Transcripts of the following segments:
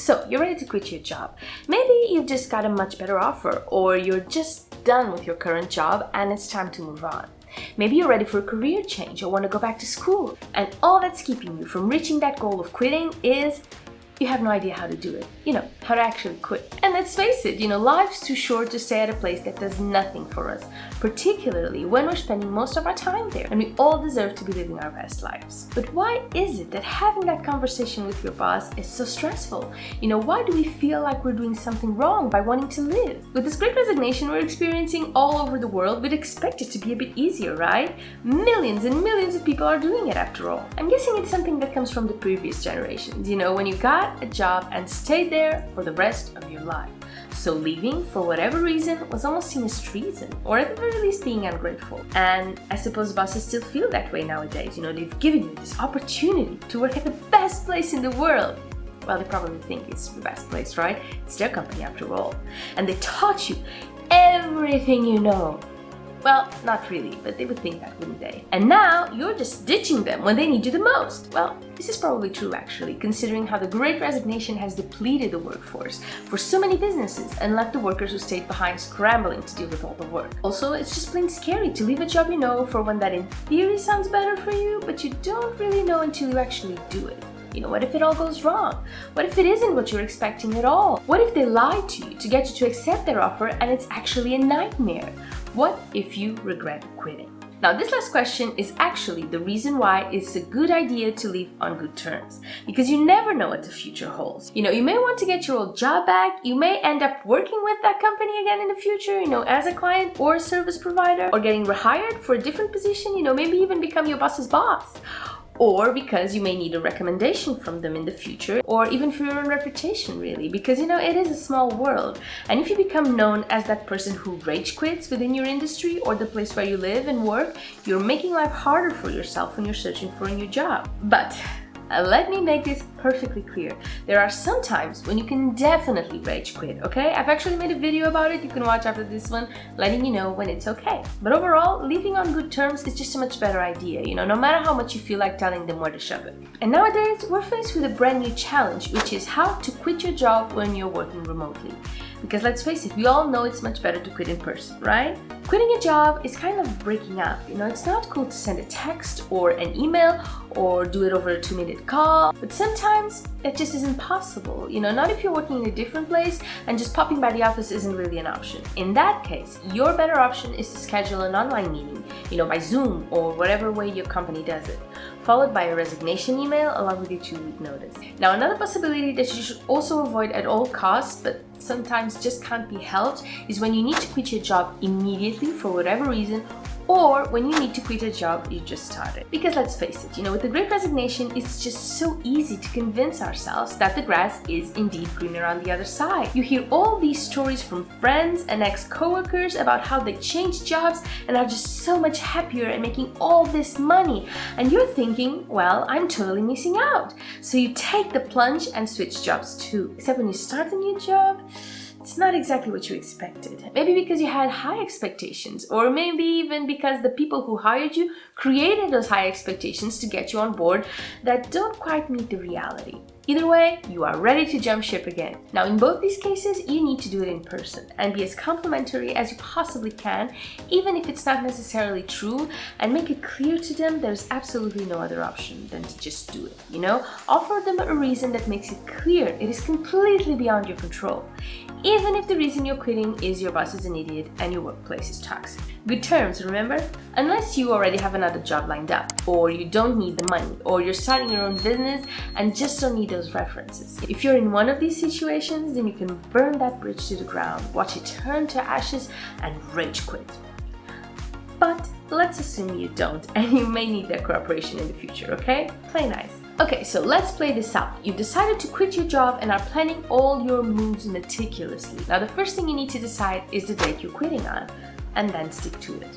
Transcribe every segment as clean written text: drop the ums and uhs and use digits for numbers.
So, you're ready to quit your job. Maybe you've just got a much better offer, or you're just done with your current job and it's time to move on. Maybe you're ready for a career change or want to go back to school. And all that's keeping you from reaching that goal of quitting is you have no idea how to do it. How to actually quit. And let's face it, life's too short to stay at a place that does nothing for us, particularly when we're spending most of our time there, and we all deserve to be living our best lives. But why is it that having that conversation with your boss is so stressful? Why do we feel like we're doing something wrong by wanting to live? With this great resignation we're experiencing all over the world, we'd expect it to be a bit easier, right? Millions and millions of people are doing it after all. I'm guessing it's something that comes from the previous generations, when you got a job and stayed there for the rest of your life. So leaving, for whatever reason, was almost seen as treason, or at the very least being ungrateful. And I suppose bosses still feel that way nowadays. They've given you this opportunity to work at the best place in the world. Well, they probably think it's the best place, right? It's their company after all. And they taught you everything you know. Well, not really, but they would think that, wouldn't they? And now you're just ditching them when they need you the most. Well, this is probably true actually, considering how the Great Resignation has depleted the workforce for so many businesses and left the workers who stayed behind scrambling to deal with all the work. Also, it's just plain scary to leave a job you know for one that in theory sounds better for you, but you don't really know until you actually do it. What if it all goes wrong? What if it isn't what you're expecting at all? What if they lied to you to get you to accept their offer and it's actually a nightmare? What if you regret quitting? Now, this last question is actually the reason why it's a good idea to leave on good terms, because you never know what the future holds. You may want to get your old job back. You may end up working with that company again in the future, as a client or a service provider, or getting rehired for a different position, maybe even become your boss's boss. Or because you may need a recommendation from them in the future, or even for your own reputation, really, because it is a small world. And if you become known as that person who rage quits within your industry or the place where you live and work, you're making life harder for yourself when you're searching for a new job. But let me make this perfectly clear. There are some times when you can definitely rage quit, okay? I've actually made a video about it. You can watch after this one, letting you know when it's okay. But overall, leaving on good terms is just a much better idea, no matter how much you feel like telling them where to shove it. And nowadays, we're faced with a brand new challenge, which is how to quit your job when you're working remotely. Because let's face it, we all know it's much better to quit in person, right? Quitting a job is kind of breaking up. It's not cool to send a text or an email or do it over a 2-minute call, but sometimes it just isn't possible. Not if you're working in a different place and just popping by the office isn't really an option. In that case, your better option is to schedule an online meeting, by Zoom or whatever way your company does it, followed by a resignation email along with your 2-week notice. Now, another possibility that you should also avoid at all costs, but sometimes just can't be helped, is when you need to quit your job immediately for whatever reason, or when you need to quit a job you just started. Because let's face it, with the Great Resignation, it's just so easy to convince ourselves that the grass is indeed greener on the other side. You hear all these stories from friends and ex-coworkers about how they changed jobs and are just so much happier and making all this money. And you're thinking, well, I'm totally missing out. So you take the plunge and switch jobs too. Except when you start a new job, it's not exactly what you expected. Maybe because you had high expectations, or maybe even because the people who hired you created those high expectations to get you on board that don't quite meet the reality. Either way, you are ready to jump ship again. Now, in both these cases, you need to do it in person and be as complimentary as you possibly can, even if it's not necessarily true, and make it clear to them there's absolutely no other option than to just do it, Offer them a reason that makes it clear it is completely beyond your control, even if the reason you're quitting is your boss is an idiot and your workplace is toxic. Good terms, remember? Unless you already have another job lined up, or you don't need the money, or you're starting your own business and just don't need those references. If you're in one of these situations, then you can burn that bridge to the ground, watch it turn to ashes, and rage quit. But let's assume you don't, and you may need their cooperation in the future, okay? Play nice. Okay, so let's play this out. You've decided to quit your job and are planning all your moves meticulously. Now, the first thing you need to decide is the date you're quitting on, and then stick to it.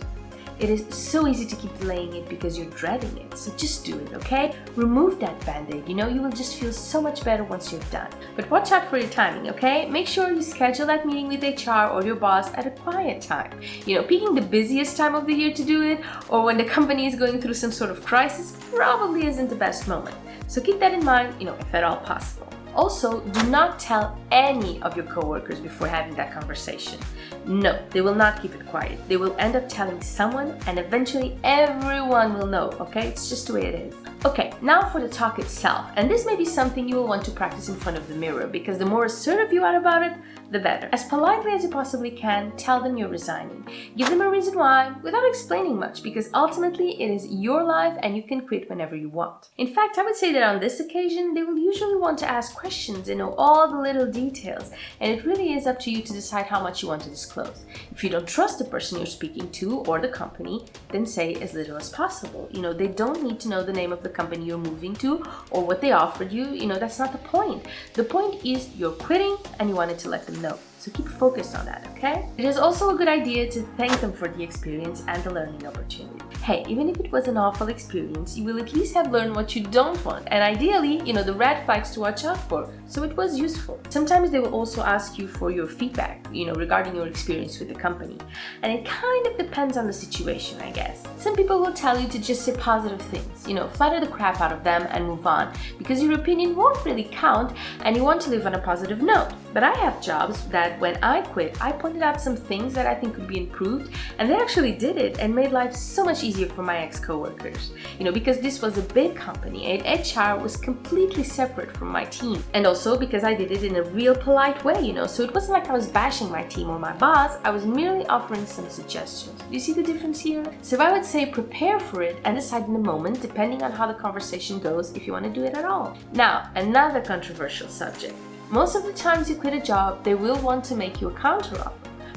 It is so easy to keep delaying it because you're dreading it, so just do it, okay? Remove that band-aid, you will just feel so much better once you're done. But watch out for your timing, okay? Make sure you schedule that meeting with HR or your boss at a quiet time. Picking the busiest time of the year to do it, or when the company is going through some sort of crisis, probably isn't the best moment. So keep that in mind, if at all possible. Also, do not tell any of your coworkers before having that conversation. No, they will not keep it quiet. They will end up telling someone, and eventually everyone will know, okay? It's just the way it is. Okay, now for the talk itself. And this may be something you will want to practice in front of the mirror, because the more assertive you are about it, the better. As politely as you possibly can, tell them you're resigning. Give them a reason why, without explaining much, because ultimately it is your life and you can quit whenever you want. In fact, I would say that on this occasion, they will usually want to ask questions and know all the little details, and it really is up to you to decide how much you want to disclose. If you don't trust the person you're speaking to or the company, then say as little as possible. They don't need to know the name of the company you're moving to or what they offered you. That's not the point. The point is you're quitting and you wanted to let them know. So keep focused on that, okay? It is also a good idea to thank them for the experience and the learning opportunity. Hey, even if it was an awful experience, you will at least have learned what you don't want, and ideally, the red flags to watch out for, so it was useful. Sometimes they will also ask you for your feedback, regarding your experience with the company. And it kind of depends on the situation, I guess. Some people will tell you to just say positive things, flatter the crap out of them and move on, because your opinion won't really count and you want to live on a positive note. But I have jobs that when I quit, I pointed out some things that I think could be improved, and they actually did it and made life so much easier for my ex-coworkers. Because this was a big company and HR was completely separate from my team. And also because I did it in a real polite way, so it wasn't like I was bashing my team or my boss, I was merely offering some suggestions. Do you see the difference here? So I would say prepare for it and decide in the moment, depending on how the conversation goes, if you want to do it at all. Now, another controversial subject. Most of the times you quit a job, they will want to make you a counteroffer,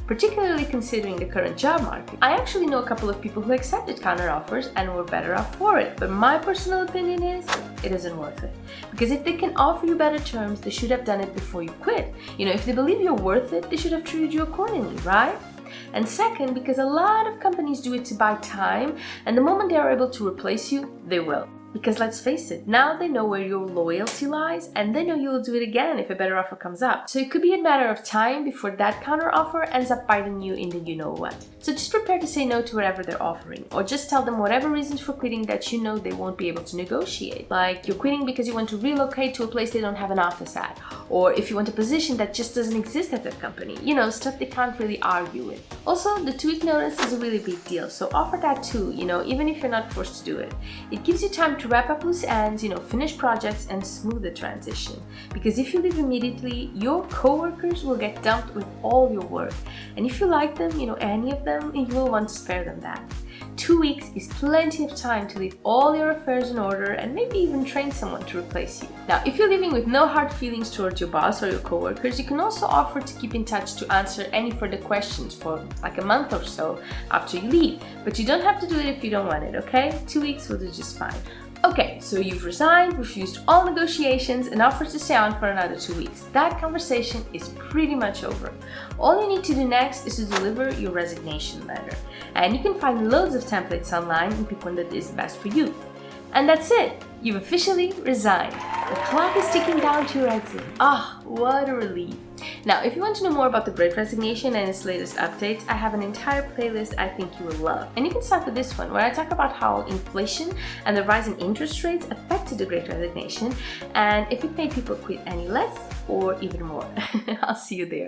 particularly considering the current job market. I actually know a couple of people who accepted counteroffers and were better off for it, but my personal opinion is it isn't worth it. Because if they can offer you better terms, they should have done it before you quit. If they believe you're worth it, they should have treated you accordingly, right? And second, because a lot of companies do it to buy time, and the moment they are able to replace you, they will. Because let's face it, now they know where your loyalty lies, and they know you will do it again if a better offer comes up. So it could be a matter of time before that counter offer ends up biting you in the you-know-what. So just prepare to say no to whatever they're offering, or just tell them whatever reasons for quitting that they won't be able to negotiate. Like you're quitting because you want to relocate to a place they don't have an office at, or if you want a position that just doesn't exist at that company. Stuff they can't really argue with. Also, the 2-week notice is a really big deal, so offer that too, even if you're not forced to do it. It gives you time to wrap up loose ends, finish projects and smooth the transition. Because if you leave immediately, your coworkers will get dumped with all your work. And if you like them, any of them, you will want to spare them that. 2 weeks is plenty of time to leave all your affairs in order and maybe even train someone to replace you. Now, if you're leaving with no hard feelings towards your boss or your coworkers, you can also offer to keep in touch to answer any further questions for like a month or so after you leave. But you don't have to do it if you don't want it, okay? 2 weeks will do just fine. Okay, so you've resigned, refused all negotiations, and offered to stay on for another 2 weeks. That conversation is pretty much over. All you need to do next is to deliver your resignation letter. And you can find loads of templates online and pick one that is best for you. And that's it! You've officially resigned. The clock is ticking down to your exit. Ah, what a relief. Now, if you want to know more about the Great Resignation and its latest updates, I have an entire playlist I think you will love. And you can start with this one, where I talk about how inflation and the rise in interest rates affected the Great Resignation, and if it made people quit any less or even more. I'll see you there.